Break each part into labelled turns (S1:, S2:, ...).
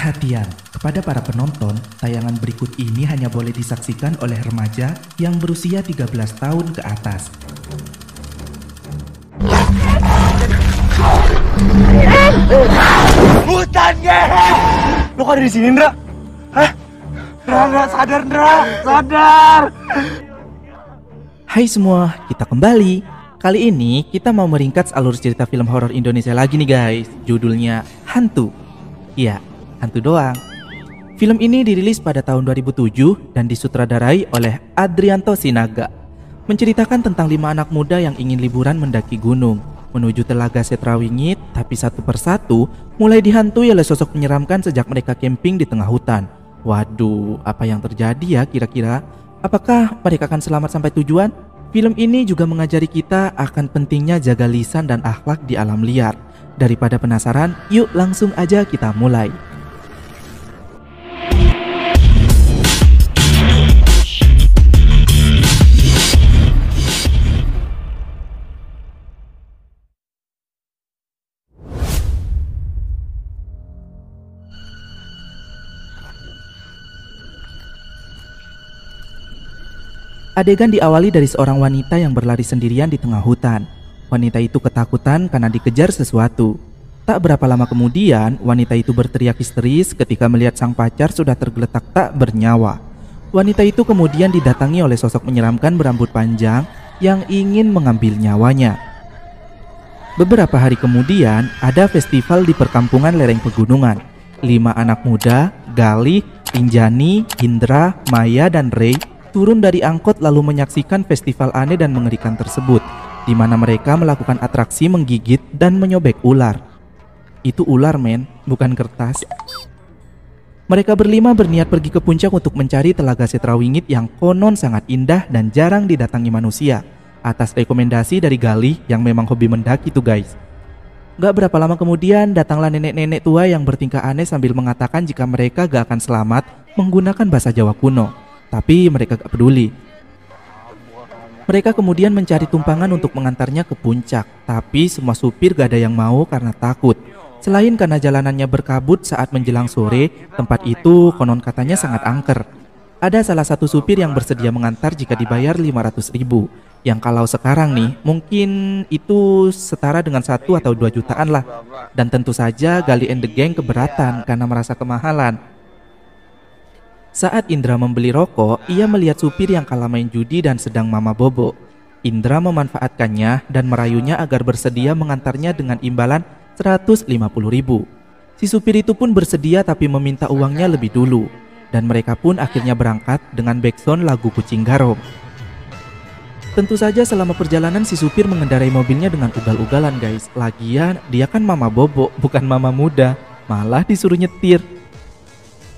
S1: Perhatian kepada para penonton, tayangan berikut ini hanya boleh disaksikan oleh remaja yang berusia 13 tahun ke atas.
S2: Hutan ngehe! Lo kok ada di sini, Ndra? Hah? Ndra, sadar, Ndra! Sadar!
S1: Hai semua, kita kembali. Kali ini kita mau meringkas alur cerita film horor Indonesia lagi nih guys. Judulnya Hantu. Ya, hantu doang. Film ini dirilis pada tahun 2007 dan disutradarai oleh Adrianto Sinaga. Menceritakan tentang 5 anak muda yang ingin liburan mendaki gunung menuju Telaga Setrawingit, tapi satu persatu mulai dihantui oleh sosok menyeramkan sejak mereka camping di tengah hutan. Waduh, apa yang terjadi ya kira-kira? Apakah mereka akan selamat sampai tujuan? Film ini juga mengajari kita akan pentingnya jaga lisan dan akhlak di alam liar. Daripada penasaran, yuk langsung aja kita mulai. Adegan diawali dari seorang wanita yang berlari sendirian di tengah hutan. Wanita itu ketakutan karena dikejar sesuatu. Tak berapa lama kemudian, wanita itu berteriak histeris ketika melihat sang pacar sudah tergeletak tak bernyawa. Wanita itu kemudian didatangi oleh sosok menyeramkan berambut panjang yang ingin mengambil nyawanya. Beberapa hari kemudian, ada festival di perkampungan lereng pegunungan. 5 anak muda, Galih, Rinjani, Indra, Maya, dan Ray turun dari angkot lalu menyaksikan festival aneh dan mengerikan tersebut, di mana mereka melakukan atraksi menggigit dan menyobek ular. Itu ular men, bukan kertas. Mereka berlima berniat pergi ke puncak untuk mencari Telaga Setrawingit yang konon sangat indah dan jarang didatangi manusia, atas rekomendasi dari Galih yang memang hobi mendaki tuh guys. Gak berapa lama kemudian datanglah nenek-nenek tua yang bertingkah aneh sambil mengatakan jika mereka gak akan selamat menggunakan bahasa Jawa kuno. Tapi mereka gak peduli. Mereka kemudian mencari tumpangan untuk mengantarnya ke puncak. Tapi semua supir gak ada yang mau karena takut. Selain karena jalanannya berkabut saat menjelang sore, tempat itu konon katanya sangat angker. Ada salah satu supir yang bersedia mengantar jika dibayar 500.000. Yang kalau sekarang nih, mungkin itu setara dengan 1 atau 2 jutaan lah. Dan tentu saja Galih and the Gang keberatan karena merasa kemahalan. Saat Indra membeli rokok, ia melihat supir yang kalah main judi dan sedang mama bobo. Indra memanfaatkannya dan merayunya agar bersedia mengantarnya dengan imbalan 150.000. Si supir itu pun bersedia tapi meminta uangnya lebih dulu. Dan mereka pun akhirnya berangkat dengan backsound lagu Kucing Garong. Tentu saja selama perjalanan si supir mengendarai mobilnya dengan ugal-ugalan guys. Lagian dia kan mama bobo, bukan mama muda. Malah disuruh nyetir.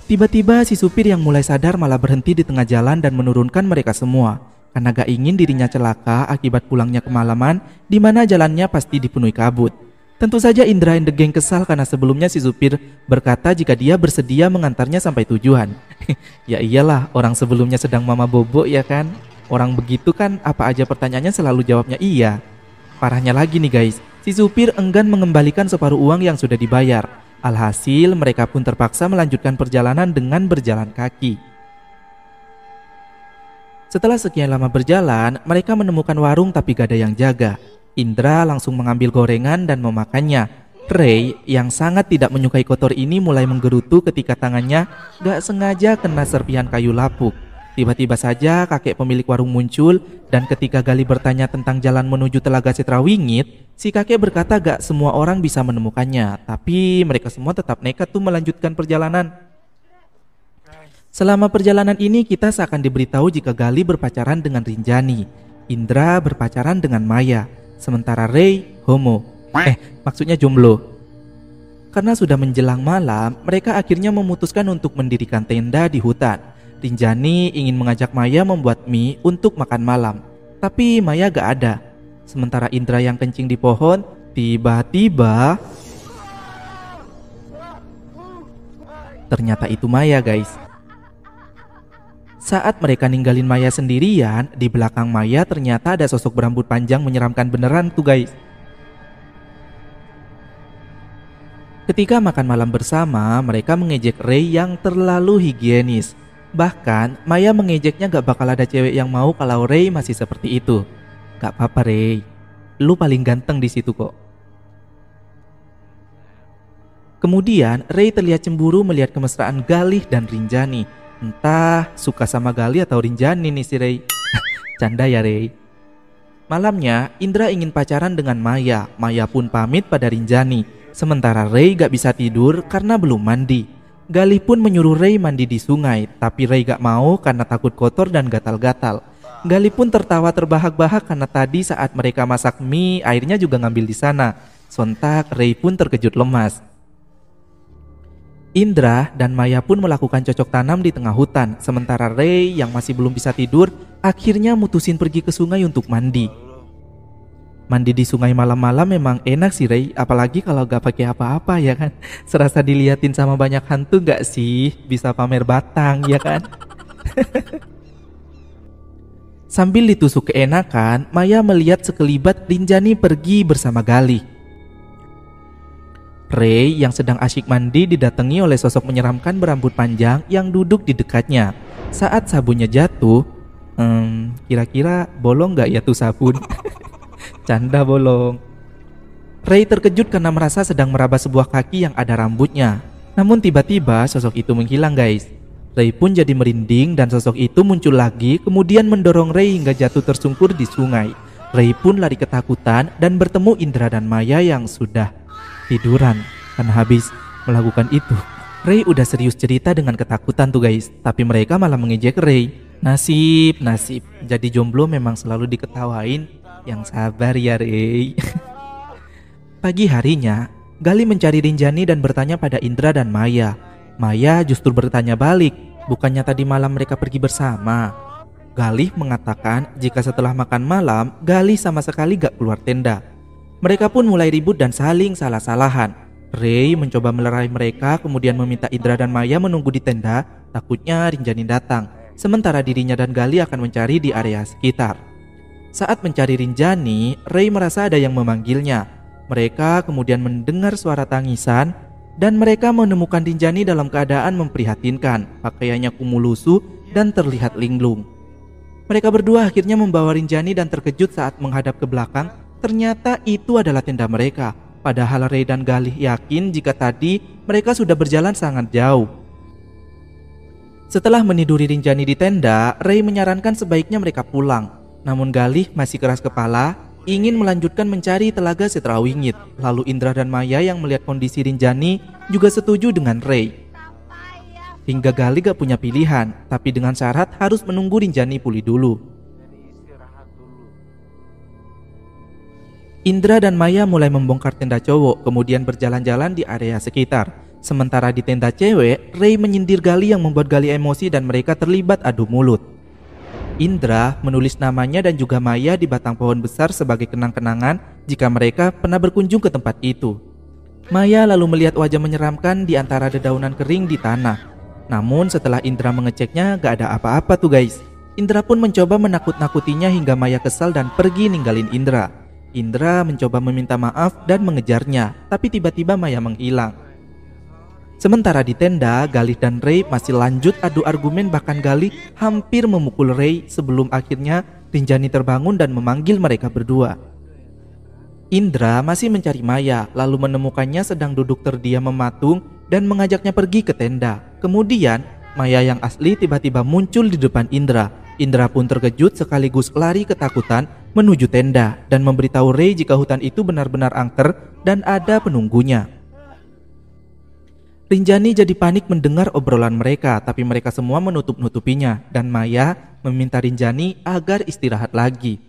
S1: Tiba-tiba si supir yang mulai sadar malah berhenti di tengah jalan dan menurunkan mereka semua karena gak ingin dirinya celaka akibat pulangnya kemalaman di mana jalannya pasti dipenuhi kabut. Tentu saja Indra and the Gang kesal karena sebelumnya si supir berkata jika dia bersedia mengantarnya sampai tujuan. Ya iyalah, orang sebelumnya sedang mama bobo ya kan. Orang begitu kan apa aja pertanyaannya selalu jawabnya iya. Parahnya lagi nih guys, si supir enggan mengembalikan separuh uang yang sudah dibayar. Alhasil mereka pun terpaksa melanjutkan perjalanan dengan berjalan kaki. Setelah sekian lama berjalan, mereka menemukan warung tapi gak ada yang jaga. Indra langsung mengambil gorengan dan memakannya. Ray yang sangat tidak menyukai kotor ini mulai menggerutu ketika tangannya gak sengaja kena serpihan kayu lapuk. Tiba-tiba saja kakek pemilik warung muncul dan ketika Galih bertanya tentang jalan menuju Telaga Setrawingit, si kakek berkata gak semua orang bisa menemukannya, tapi mereka semua tetap nekat tuh melanjutkan perjalanan. Selama perjalanan ini kita seakan diberitahu jika Galih berpacaran dengan Rinjani, Indra berpacaran dengan Maya, sementara Ray homo. Maksudnya jomblo. Karena sudah menjelang malam, mereka akhirnya memutuskan untuk mendirikan tenda di hutan. Rinjani ingin mengajak Maya membuat mie untuk makan malam, tapi Maya gak ada. Sementara Indra yang kencing di pohon, tiba-tiba ternyata itu Maya guys. Saat mereka ninggalin Maya sendirian, di belakang Maya ternyata ada sosok berambut panjang menyeramkan beneran tuh guys. Ketika makan malam bersama, mereka mengejek Ray yang terlalu higienis. Bahkan Maya mengejeknya gak bakal ada cewek yang mau kalau Ray masih seperti itu. Gak apa-apa Ray, lu paling ganteng di situ kok. Kemudian Ray terlihat cemburu melihat kemesraan Galih dan Rinjani. Entah suka sama Galih atau Rinjani nih si Ray. Canda ya Ray. Malamnya Indra ingin pacaran dengan Maya. Maya pun pamit pada Rinjani. Sementara Ray gak bisa tidur karena belum mandi. Galih pun menyuruh Ray mandi di sungai, tapi Ray gak mau karena takut kotor dan gatal-gatal. Galih pun tertawa terbahak-bahak karena tadi saat mereka masak mie, airnya juga ngambil di sana. Sontak Ray pun terkejut lemas. Indra dan Maya pun melakukan cocok tanam di tengah hutan. Sementara Ray yang masih belum bisa tidur akhirnya mutusin pergi ke sungai untuk mandi. Mandi di sungai malam-malam memang enak sih Ray, apalagi kalau gak pakai apa-apa ya kan. Serasa diliatin sama banyak hantu gak sih? Bisa pamer batang ya kan. Sambil ditusuk keenakan, Maya melihat sekelibat Rinjani pergi bersama Galih. Ray yang sedang asyik mandi didatangi oleh sosok menyeramkan berambut panjang yang duduk di dekatnya. Saat sabunnya jatuh, kira-kira bolong gak ya tuh sabun? Canda bolong. Ray terkejut karena merasa sedang meraba sebuah kaki yang ada rambutnya. Namun tiba-tiba sosok itu menghilang guys. Ray pun jadi merinding dan sosok itu muncul lagi, kemudian mendorong Ray hingga jatuh tersungkur di sungai. Ray pun lari ketakutan dan bertemu Indra dan Maya yang sudah tiduran karena habis melakukan itu. Ray udah serius cerita dengan ketakutan tuh guys, tapi mereka malah mengejek Ray. Nasib, jadi jomblo memang selalu diketawain. Yang sabar ya Ray. Pagi harinya, Galih mencari Rinjani dan bertanya pada Indra dan Maya. Maya justru bertanya balik, bukannya tadi malam mereka pergi bersama? Galih mengatakan jika setelah makan malam, Galih sama sekali gak keluar tenda. Mereka pun mulai ribut dan saling salah-salahan. Ray mencoba melerai mereka, kemudian meminta Indra dan Maya menunggu di tenda, takutnya Rinjani datang. Sementara dirinya dan Galih akan mencari di area sekitar. Saat mencari Rinjani, Ray merasa ada yang memanggilnya. Mereka kemudian mendengar suara tangisan dan mereka menemukan Rinjani dalam keadaan memprihatinkan. Pakaiannya kumuh lusuh dan terlihat linglung. Mereka berdua akhirnya membawa Rinjani dan terkejut saat menghadap ke belakang. Ternyata itu adalah tenda mereka. Padahal Ray dan Galih yakin jika tadi mereka sudah berjalan sangat jauh. Setelah meniduri Rinjani di tenda, Ray menyarankan sebaiknya mereka pulang. Namun Galih masih keras kepala, ingin melanjutkan mencari telaga Setrawingit. Lalu Indra dan Maya yang melihat kondisi Rinjani juga setuju dengan Ray. Hingga Galih gak punya pilihan, tapi dengan syarat harus menunggu Rinjani pulih dulu. Indra dan Maya mulai membongkar tenda cowok, kemudian berjalan-jalan di area sekitar. Sementara di tenda cewek, Ray menyindir Galih yang membuat Galih emosi dan mereka terlibat adu mulut. Indra menulis namanya dan juga Maya di batang pohon besar sebagai kenang-kenangan jika mereka pernah berkunjung ke tempat itu. Maya lalu melihat wajah menyeramkan di antara dedaunan kering di tanah. Namun setelah Indra mengeceknya gak ada apa-apa tuh guys. Indra pun mencoba menakut-nakutinya hingga Maya kesal dan pergi ninggalin Indra. Indra mencoba meminta maaf dan mengejarnya, tapi tiba-tiba Maya menghilang. Sementara di tenda, Galih dan Ray masih lanjut adu argumen, bahkan Galih hampir memukul Ray sebelum akhirnya Rinjani terbangun dan memanggil mereka berdua. Indra masih mencari Maya, lalu menemukannya sedang duduk terdiam mematung dan mengajaknya pergi ke tenda. Kemudian Maya yang asli tiba-tiba muncul di depan Indra. Indra pun terkejut sekaligus lari ketakutan menuju tenda dan memberitahu Ray jika hutan itu benar-benar angker dan ada penunggunya. Rinjani jadi panik mendengar obrolan mereka, tapi mereka semua menutup-nutupinya dan Maya meminta Rinjani agar istirahat lagi.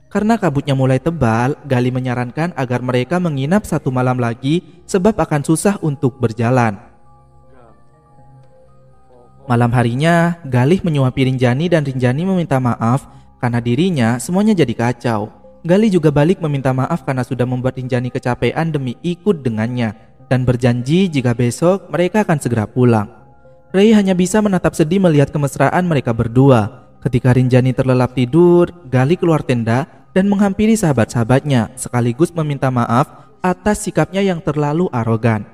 S1: Karena kabutnya mulai tebal, Galih menyarankan agar mereka menginap 1 malam lagi sebab akan susah untuk berjalan. Malam harinya, Galih menyuapi Rinjani dan Rinjani meminta maaf karena dirinya semuanya jadi kacau. Galih juga balik meminta maaf karena sudah membuat Rinjani kecapean demi ikut dengannya dan berjanji jika besok mereka akan segera pulang. Ray hanya bisa menatap sedih melihat kemesraan mereka berdua. Ketika Rinjani terlelap tidur, Galih keluar tenda dan menghampiri sahabat-sahabatnya sekaligus meminta maaf atas sikapnya yang terlalu arogan.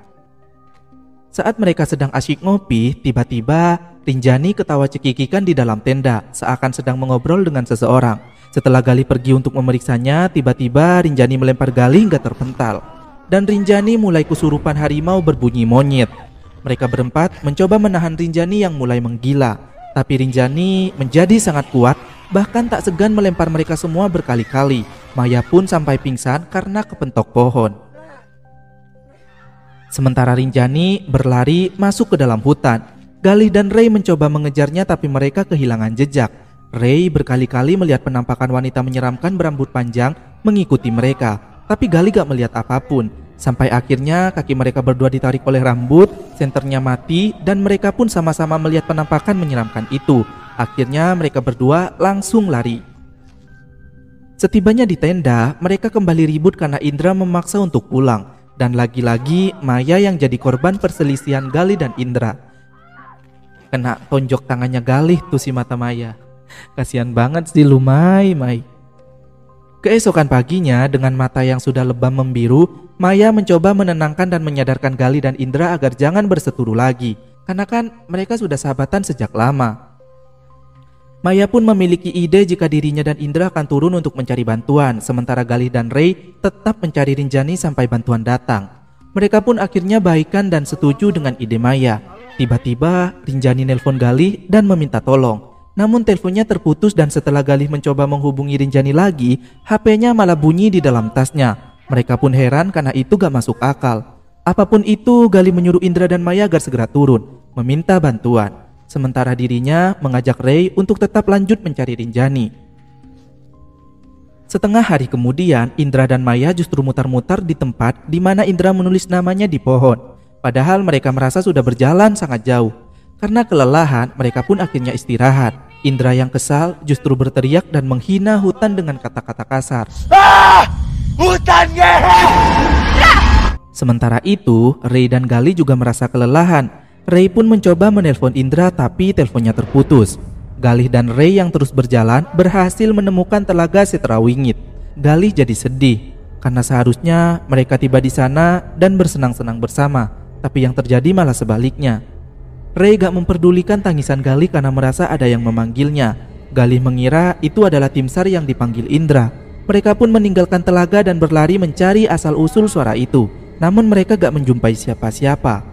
S1: Saat mereka sedang asyik ngopi, tiba-tiba Rinjani ketawa cekikikan di dalam tenda, seakan sedang mengobrol dengan seseorang. Setelah Galih pergi untuk memeriksanya, tiba-tiba Rinjani melempar Galih hingga terpental. Dan Rinjani mulai kesurupan harimau berbunyi monyet. Mereka berempat mencoba menahan Rinjani yang mulai menggila. Tapi Rinjani menjadi sangat kuat, bahkan tak segan melempar mereka semua berkali-kali. Maya pun sampai pingsan karena kepentok pohon. Sementara Rinjani berlari masuk ke dalam hutan. Galih dan Ray mencoba mengejarnya tapi mereka kehilangan jejak. Ray berkali-kali melihat penampakan wanita menyeramkan berambut panjang mengikuti mereka. Tapi Galih gak melihat apapun. Sampai akhirnya kaki mereka berdua ditarik oleh rambut, senternya mati, dan mereka pun sama-sama melihat penampakan menyeramkan itu. Akhirnya mereka berdua langsung lari. Setibanya di tenda, mereka kembali ribut karena Indra memaksa untuk pulang. Dan lagi-lagi Maya yang jadi korban perselisihan Galih dan Indra. Kena tonjok tangannya Galih tuh si mata Maya. Kasian banget sih lu Mai. Keesokan paginya dengan mata yang sudah lebam membiru, Maya mencoba menenangkan dan menyadarkan Galih dan Indra agar jangan berseteru lagi. Karena kan mereka sudah sahabatan sejak lama. Maya pun memiliki ide jika dirinya dan Indra akan turun untuk mencari bantuan, sementara Galih dan Ray tetap mencari Rinjani sampai bantuan datang. Mereka pun akhirnya baikan dan setuju dengan ide Maya. Tiba-tiba Rinjani nelpon Galih dan meminta tolong. Namun teleponnya terputus dan setelah Galih mencoba menghubungi Rinjani lagi, HP-nya malah bunyi di dalam tasnya. Mereka pun heran karena itu gak masuk akal. Apapun itu, Galih menyuruh Indra dan Maya agar segera turun, meminta bantuan. Sementara dirinya mengajak Ray untuk tetap lanjut mencari Rinjani. Setengah hari kemudian, Indra dan Maya justru mutar-mutar di tempat di mana Indra menulis namanya di pohon. Padahal mereka merasa sudah berjalan sangat jauh. Karena kelelahan, mereka pun akhirnya istirahat. Indra yang kesal justru berteriak dan menghina hutan dengan kata-kata kasar.
S2: Hutan gehe!
S1: Sementara itu, Ray dan Galih juga merasa kelelahan. Ray pun mencoba menelpon Indra tapi teleponnya terputus. Galih dan Ray yang terus berjalan berhasil menemukan telaga Setrawingit. Galih jadi sedih karena seharusnya mereka tiba di sana dan bersenang-senang bersama, tapi yang terjadi malah sebaliknya. Ray gak memperdulikan tangisan Galih karena merasa ada yang memanggilnya. Galih mengira itu adalah tim SAR yang dipanggil Indra. Mereka pun meninggalkan telaga dan berlari mencari asal-usul suara itu. Namun mereka gak menjumpai siapa-siapa.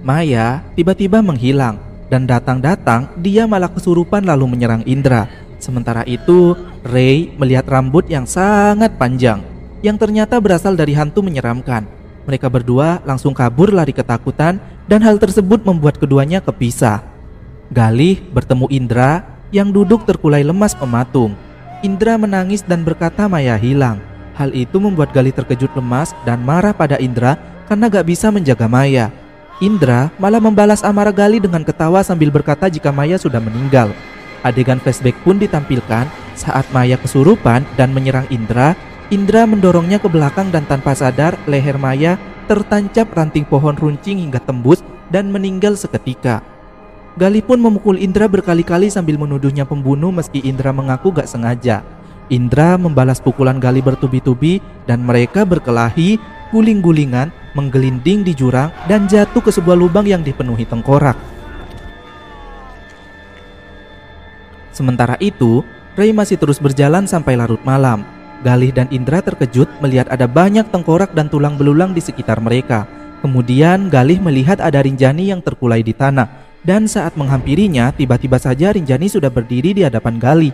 S1: Maya tiba-tiba menghilang dan datang-datang dia malah kesurupan lalu menyerang Indra. Sementara itu Ray melihat rambut yang sangat panjang yang ternyata berasal dari hantu menyeramkan. Mereka berdua langsung kabur lari ketakutan dan hal tersebut membuat keduanya kepisah. Galih bertemu Indra yang duduk terkulai lemas mematung. Indra menangis dan berkata Maya hilang. Hal itu membuat Galih terkejut lemas dan marah pada Indra karena gak bisa menjaga Maya. Indra malah membalas amarah Galih dengan ketawa sambil berkata jika Maya sudah meninggal. Adegan flashback pun ditampilkan saat Maya kesurupan dan menyerang Indra. Indra mendorongnya ke belakang dan tanpa sadar leher Maya tertancap ranting pohon runcing hingga tembus dan meninggal seketika. Galih pun memukul Indra berkali-kali sambil menuduhnya pembunuh meski Indra mengaku gak sengaja. Indra membalas pukulan Galih bertubi-tubi dan mereka berkelahi, guling-gulingan, menggelinding di jurang dan jatuh ke sebuah lubang yang dipenuhi tengkorak. Sementara itu, Ray masih terus berjalan sampai larut malam. Galih dan Indra terkejut melihat ada banyak tengkorak dan tulang belulang di sekitar mereka. Kemudian Galih melihat ada Rinjani yang terkulai di tanah. Dan saat menghampirinya, tiba-tiba saja Rinjani sudah berdiri di hadapan Galih.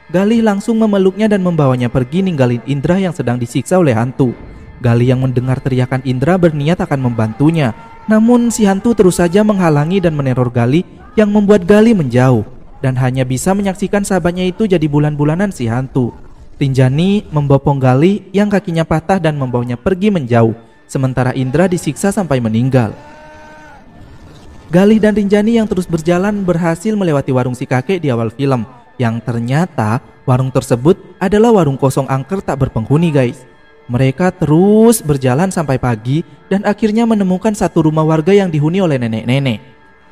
S1: Galih langsung memeluknya dan membawanya pergi ninggalin Indra yang sedang disiksa oleh hantu. Galih yang mendengar teriakan Indra berniat akan membantunya. Namun si hantu terus saja menghalangi dan meneror Galih yang membuat Galih menjauh. Dan hanya bisa menyaksikan sahabatnya itu jadi bulan-bulanan si hantu. Rinjani membopong Galih yang kakinya patah dan membawanya pergi menjauh. Sementara Indra disiksa sampai meninggal. Galih dan Rinjani yang terus berjalan berhasil melewati warung si kakek di awal film. Yang ternyata warung tersebut adalah warung kosong angker tak berpenghuni guys. Mereka terus berjalan sampai pagi dan akhirnya menemukan satu rumah warga yang dihuni oleh nenek-nenek.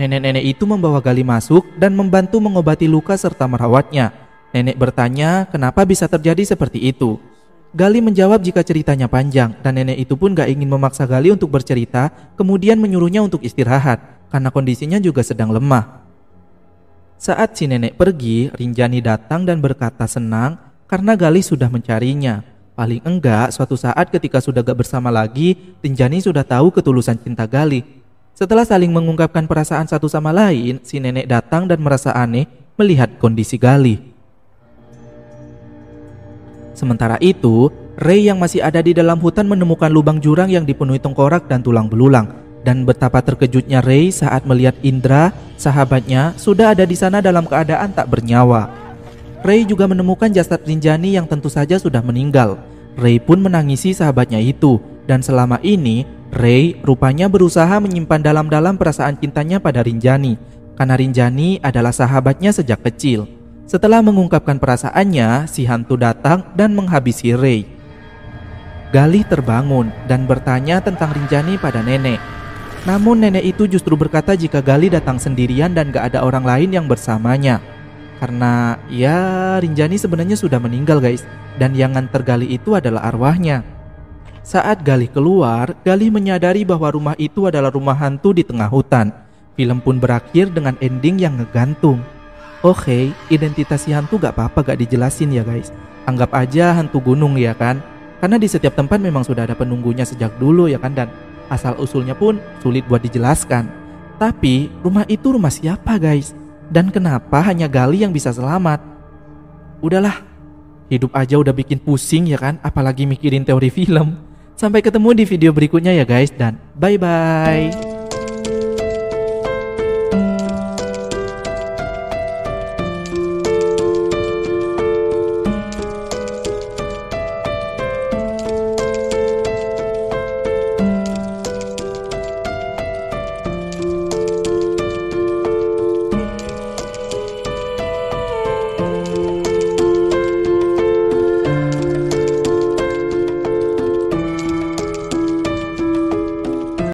S1: Nenek-nenek itu membawa Galih masuk dan membantu mengobati luka serta merawatnya. Nenek bertanya kenapa bisa terjadi seperti itu. Gali menjawab jika ceritanya panjang dan nenek itu pun gak ingin memaksa Gali untuk bercerita, kemudian menyuruhnya untuk istirahat karena kondisinya juga sedang lemah. Saat si nenek pergi, Rinjani datang dan berkata senang karena Gali sudah mencarinya. Paling enggak suatu saat ketika sudah gak bersama lagi, Rinjani sudah tahu ketulusan cinta Gali. Setelah saling mengungkapkan perasaan satu sama lain, si nenek datang dan merasa aneh melihat kondisi Gali. Sementara itu, Ray yang masih ada di dalam hutan menemukan lubang jurang yang dipenuhi tengkorak dan tulang belulang. Dan betapa terkejutnya Ray saat melihat Indra, sahabatnya, sudah ada di sana dalam keadaan tak bernyawa. Ray juga menemukan jasad Rinjani yang tentu saja sudah meninggal. Ray pun menangisi sahabatnya itu, dan selama ini Ray rupanya berusaha menyimpan dalam-dalam perasaan cintanya pada Rinjani, karena Rinjani adalah sahabatnya sejak kecil. Setelah mengungkapkan perasaannya, si hantu datang dan menghabisi Ray. Gali terbangun dan bertanya tentang Rinjani pada nenek. Namun nenek itu justru berkata jika Gali datang sendirian dan gak ada orang lain yang bersamanya. Karena ya Rinjani sebenarnya sudah meninggal guys, dan yang nganter Gali itu adalah arwahnya. Saat Gali keluar, Gali menyadari bahwa rumah itu adalah rumah hantu di tengah hutan. Film pun berakhir dengan ending yang ngegantung. Oke, identitas si hantu gak apa-apa gak dijelasin ya guys. Anggap aja hantu gunung ya kan. Karena di setiap tempat memang sudah ada penunggunya sejak dulu ya kan. Dan asal usulnya pun sulit buat dijelaskan. Tapi rumah itu rumah siapa guys? Dan kenapa hanya Gali yang bisa selamat? Udahlah, hidup aja udah bikin pusing ya kan. Apalagi mikirin teori film. Sampai ketemu di video berikutnya ya guys. Dan bye-bye.